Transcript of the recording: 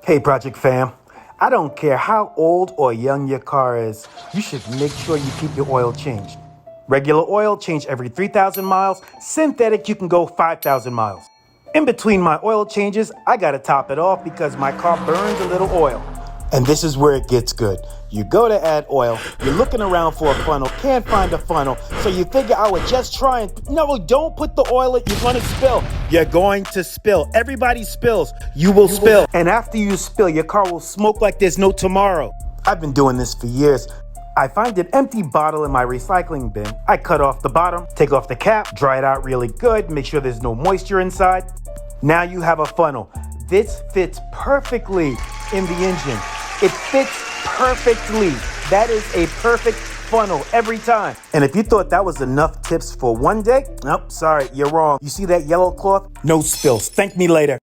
Hey, Project Fam. I don't care how old or young your car is, you should make sure you keep your oil changed. Regular oil, change every 3,000 miles. Synthetic, you can go 5,000 miles. In between my oil changes, I gotta top it off because my car burns a little oil. And this is where it gets good. You go to add oil, you're looking around for a funnel, can't find a funnel, so you figure I would just try and, no, don't put the oil in, you're gonna spill. You're going to spill. Everybody spills. You will spill. And after you spill, your car will smoke like there's no tomorrow. I've been doing this for years. I find an empty bottle in my recycling bin. I cut off the bottom, take off the cap, dry it out really good, make sure there's no moisture inside. Now you have a funnel. This fits perfectly in the engine. It fits perfectly. That is a perfect funnel every time. And if you thought that was enough tips for one day, nope, sorry, you're wrong. You see that yellow cloth? No spills. Thank me later.